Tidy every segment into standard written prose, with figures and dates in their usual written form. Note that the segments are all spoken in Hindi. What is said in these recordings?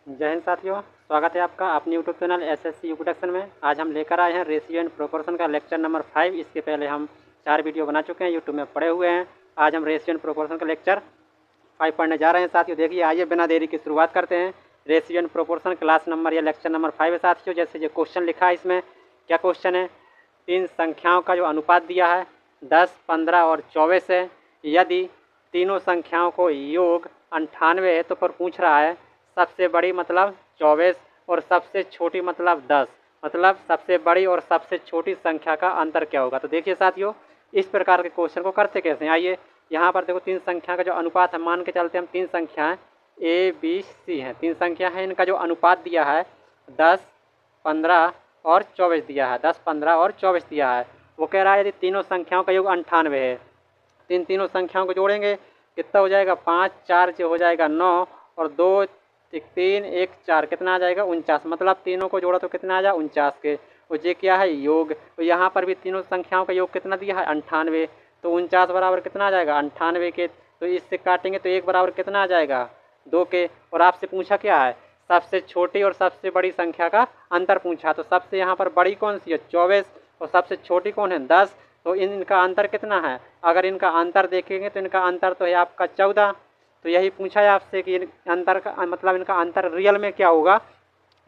जय हिंद साथियों, स्वागत है आपका अपने यूट्यूब चैनल एसएससी यूपीटेक्शन में। आज हम लेकर आए हैं रेशियो एंड प्रोपोर्शन का लेक्चर नंबर 5। इसके पहले हम 4 वीडियो बना चुके हैं, यूट्यूब में पड़े हुए हैं। आज हम रेशियो एंड प्रोपोर्शन का लेक्चर 5 पढ़ने जा रहे हैं साथियों। देखिए, आइए बिना देरी की शुरुआत करते हैं। Ratio and proportion class number या लेक्चर नंबर 5 है साथियों। जैसे ये क्वेश्चन लिखा है, इसमें क्या क्वेश्चन है? 3 संख्याओं का जो अनुपात दिया है 10, 15 और 24 है। यदि तीनों संख्याओं को योग 98 है तो फिर पूछ रहा है सबसे बड़ी मतलब 24 और सबसे छोटी मतलब 10, मतलब सबसे बड़ी और सबसे छोटी संख्या का अंतर क्या होगा। तो देखिए साथियों, इस प्रकार के क्वेश्चन को करते कैसे हैं। आइए, यहाँ पर देखो 3 संख्या का जो अनुपात है, मान के चलते हम 3 संख्याएं ए बी सी हैं, 3 संख्या है, इनका जो अनुपात दिया है 10, 15 और 24 दिया है। 10, 15 और 24 दिया है। वो कह रहा है यदि तीनों संख्याओं का योग 98 है, तीनों संख्याओं को जोड़ेंगे कितना हो जाएगा? 5, 4 जो हो जाएगा 9 और 2, 3, 1, 4 कितना आ जाएगा? 49। मतलब तीनों को जोड़ा तो कितना आ जाएगा? 49 के। और ये क्या है? योग। तो यहाँ पर भी तीनों संख्याओं का योग कितना दिया है? 98। तो 49 बराबर कितना आ जाएगा? 98 के। तो इससे काटेंगे तो 1 बराबर कितना आ जाएगा? 2 के। और आपसे पूछा क्या है? सबसे छोटी और सबसे बड़ी संख्या का अंतर पूछा। तो सबसे यहाँ पर बड़ी कौन सी है? 24। और सबसे छोटी कौन है? 10। तो इनका अंतर कितना है? अगर इनका अंतर देखेंगे तो इनका अंतर तो है आपका 14। तो यही पूछा है आपसे कि अंतर का मतलब इनका अंतर रियल में क्या होगा।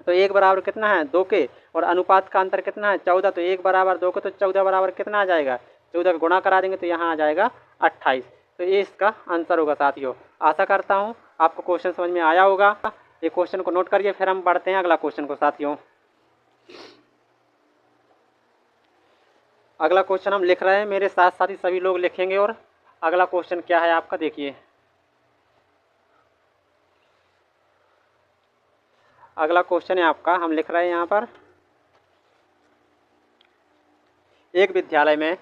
तो 1 बराबर कितना है? 2 के। और अनुपात का अंतर कितना है? 14। तो 1 बराबर 2 के। तो 14 बराबर कितना आ जाएगा? 14 का गुणा करा देंगे तो यहाँ आ जाएगा 28। तो ये इसका आंसर होगा साथियों। आशा करता हूँ आपको क्वेश्चन समझ में आया होगा। ये क्वेश्चन को नोट करिए, फिर हम बढ़ते हैं अगला क्वेश्चन को साथियों। अगला क्वेश्चन हम लिख रहे हैं, मेरे साथ साथ ही सभी लोग लिखेंगे। और अगला क्वेश्चन क्या है आपका, देखिए। अगला क्वेश्चन है आपका, हम लिख रहे हैं यहाँ पर, एक विद्यालय में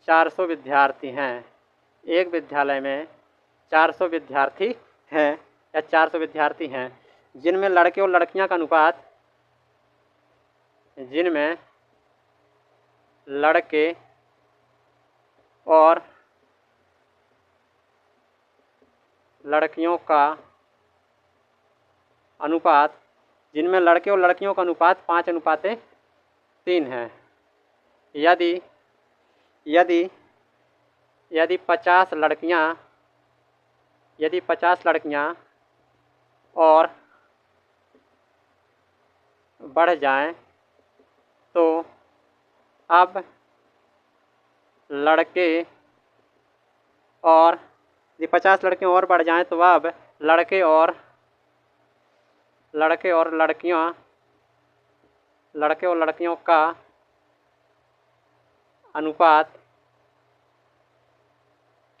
400 विद्यार्थी हैं। एक विद्यालय में 400 विद्यार्थी हैं या 400 विद्यार्थी हैं, जिनमें लड़के और लड़कियां का अनुपात, जिनमें लड़के और लड़कियों का अनुपात, जिनमें लड़के और लड़कियों का अनुपात 5:3 है। यदि 50 लड़कियां और बढ़ जाएं तो अब लड़के और यदि 50 लड़कियां और बढ़ जाएं तो अब लड़के और लड़कियों का अनुपात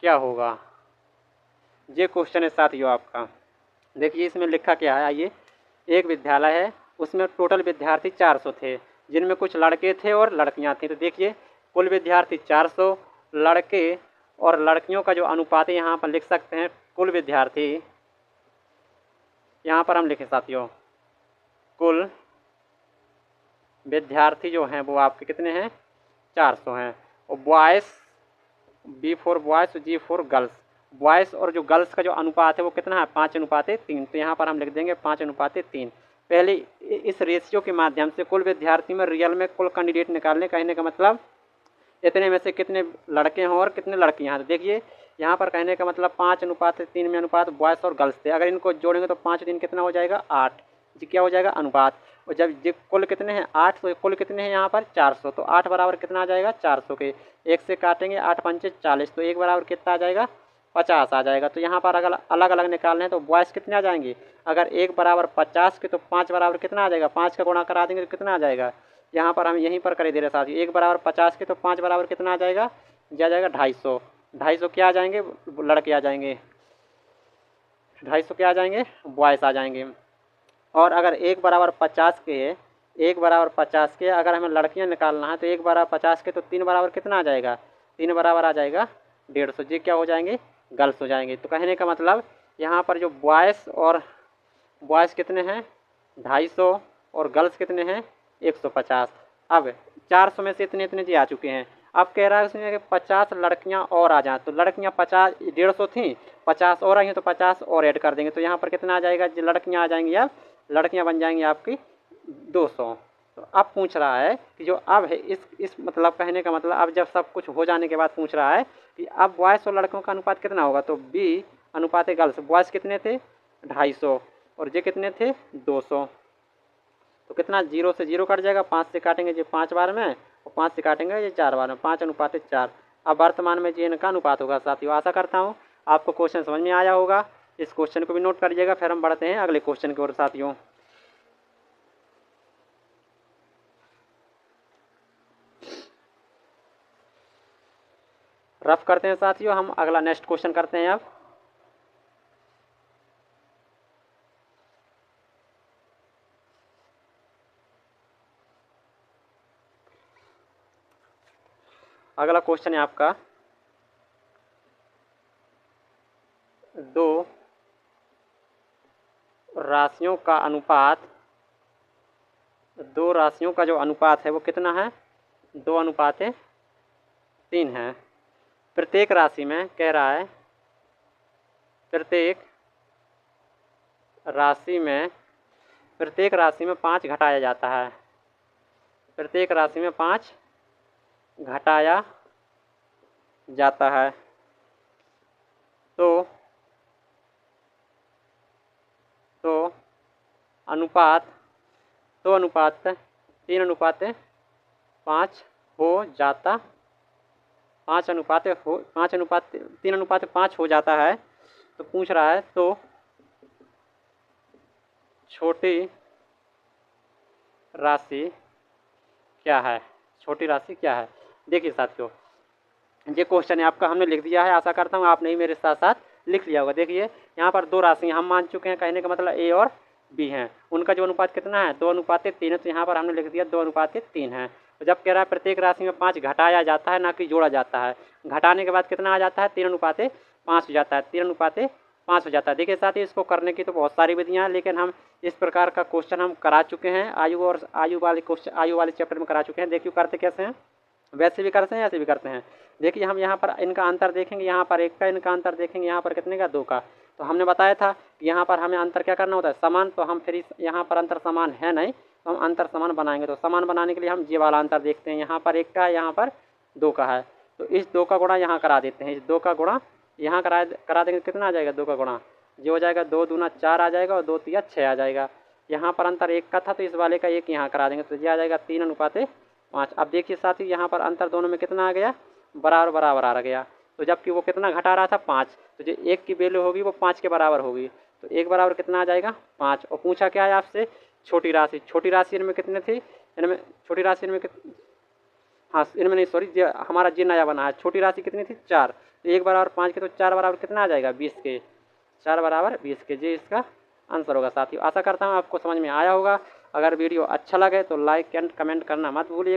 क्या होगा। ये क्वेश्चन है साथियों आपका। देखिए इसमें लिखा क्या है, आइए। एक विद्यालय है, उसमें टोटल विद्यार्थी 400 थे, जिनमें कुछ लड़के थे और लड़कियां थी। तो देखिए कुल विद्यार्थी 400, लड़के और लड़कियों का जो अनुपात है यहाँ पर लिख सकते हैं कुल विद्यार्थी। यहाँ पर हम लिखे साथियों, कुल विद्यार्थी जो हैं वो आपके कितने हैं? 400 हैं। और boys, B for boys, G for girls, boys और जो गर्ल्स का जो अनुपात है वो कितना है? 5:3। तो यहाँ पर हम लिख देंगे 5:3। पहले इस रेशियो के माध्यम से कुल विद्यार्थी में रियल में कुल कैंडिडेट निकालने, कहने का मतलब इतने में से कितने लड़के हैं और कितने लड़कियां हैं। तो देखिए यहाँ पर कहने का मतलब 5:3 में अनुपात बॉयज़ और गर्ल्स थे। अगर इनको जोड़ेंगे तो 5 कितना हो जाएगा? 8। जी क्या हो जाएगा? अनुपात। और जब जी कुल कितने हैं? 8। तो कुल कितने हैं यहाँ पर? 400। तो 8 बराबर कितना आ जाएगा? 400 के। 1 से काटेंगे 8 पंचे 40। तो 1 बराबर कितना आ जाएगा? 50 आ जाएगा। तो यहाँ पर अगर अलग अलग निकालने हैं तो बॉयज़ कितने आ जाएंगे? अगर 1 बराबर 50 के तो 5 बराबर कितना आ जाएगा? 5 का गुणा करा देंगे तो कितना आ जाएगा? यहाँ पर हम यहीं पर कर दे रहे साथियों। 1 बराबर 50 के तो 5 बराबर कितना आ जाएगा? जा जाएगा 250। 250 क्या आ जाएंगे? लड़के आ जाएंगे। 250 क्या आ जाएंगे? बॉयज़ आ जाएंगे। और अगर 1 बराबर 50 के, 1 बराबर 50 के अगर हमें लड़कियां निकालना है तो 1 बराबर 50 के तो 3 बराबर कितना आ जाएगा? 3 बराबर आ जाएगा 150। ये क्या हो जाएंगे? गर्ल्स हो जाएंगे। तो कहने का मतलब यहाँ पर जो बॉयज़ कितने हैं? 250 और गर्ल्स कितने हैं? 150। अब 400 में से इतने जी आ चुके हैं। अब कह रहा है उसमें कि 50 लड़कियां और आ जाएं, तो लड़कियां 50 150 थी, 50 और आई हैं तो 50 और ऐड कर देंगे, तो यहाँ पर कितना आ जाएगा, जो लड़कियां आ जाएंगी अब लड़कियां बन जाएंगी आपकी 200। तो अब पूछ रहा है कि जो अब है इस मतलब कहने का मतलब अब जब सब कुछ हो जाने के बाद पूछ रहा है कि अब बॉयज़ और लड़कों का अनुपात कितना होगा, तो बी अनुपात गर्ल्स, बॉयज़ कितने थे 250 और ये कितने थे 200, तो कितना 0 से 0 कट जाएगा, 5 से काटेंगे ये 5 बार में और 5 से काटेंगे ये 4 बार में, 5 अनुपात 4। अब वर्तमान में ये इनका अनुपात होगा साथियों। आशा करता हूँ आपको क्वेश्चन समझ में आया होगा। इस क्वेश्चन को भी नोट करिएगा, फिर हम बढ़ते हैं अगले क्वेश्चन की ओर साथियों। रफ करते हैं साथियों, हम अगला नेक्स्ट क्वेश्चन करते हैं अब। अगला क्वेश्चन है आपका, दो राशियों का अनुपात, दो राशियों का जो अनुपात है वो कितना है, 2:3 है। प्रत्येक राशि में कह रहा है, प्रत्येक राशि में 5 घटाया जाता है, प्रत्येक राशि में 5 घटाया जाता है। तो अनुपात 3:5 हो जाता, 3:5 हो जाता है। तो पूछ रहा है तो छोटी राशि क्या है, छोटी राशि क्या है। देखिए साथियों, ये क्वेश्चन है आपका, हमने लिख दिया है, आशा करता हूँ आपने ही मेरे साथ साथ लिख लिया होगा। देखिए यहाँ पर दो राशि हम मान चुके हैं, कहने का मतलब ए और बी हैं, उनका जो अनुपात कितना है 2:3 है, तो यहाँ पर हमने लिख दिया 2:3 है। तो जब कह रहा है प्रत्येक राशि में 5 घटाया जाता है, ना कि जोड़ा जाता है, घटाने के बाद कितना आ जाता है 3:5 हो जाता है, 3:5 हो जाता है। देखिए साथ ही इसको करने की तो बहुत सारी विधियाँ हैं, लेकिन हम इस प्रकार का क्वेश्चन हम करा चुके हैं आयु वाले चैप्टर में करा चुके हैं। देखिए करते कैसे हैं, वैसे भी करते हैं ऐसे भी करते हैं। देखिए हम यहाँ पर इनका अंतर देखेंगे, यहाँ पर 1 का इनका अंतर देखेंगे, यहाँ पर कितने का 2 का। तो हमने बताया था यहाँ पर हमें अंतर क्या करना होता है, समान। तो हम फिर यहाँ पर अंतर समान है नहीं, तो हम अंतर समान बनाएंगे। तो समान बनाने के लिए हम ये वाला अंतर देखते हैं, यहाँ पर 1 का है, यहाँ पर 2 का है, तो इस 2 का गुणा यहाँ करा देते हैं, इस 2 का गुणा यहाँ करा देंगे, कितना आ जाएगा 2 का गुणा, ये हो जाएगा 2 दूना 4 आ जाएगा और 2 तिया 6 आ जाएगा। यहाँ पर अंतर 1 का था, तो इस वाले का 1 यहाँ करा देंगे, तो ये आ जाएगा 3:5। अब देखिए साथ ही यहाँ पर अंतर दोनों में कितना आ गया, बराबर बराबर आ गया। तो जबकि वो कितना घटा रहा था 5, तो जो 1 की वैल्यू होगी वो 5 के बराबर होगी, तो 1 बराबर कितना आ जाएगा 5। और पूछा क्या है आपसे, छोटी राशि, छोटी राशि इनमें कितने थी, इनमें छोटी राशि इनमें हाँ इनमें नहीं सॉरी, हमारा जी नया बना है, छोटी राशि कितनी थी 4, तो 1 बराबर 5 के, तो 4 बराबर कितना आ जाएगा 20 के, 4 बराबर 20 के, ये इसका आंसर होगा साथियों। आशा करता हूँ आपको समझ में आया होगा। अगर वीडियो अच्छा लगे तो लाइक एंड कमेंट करना मत भूलिएगा।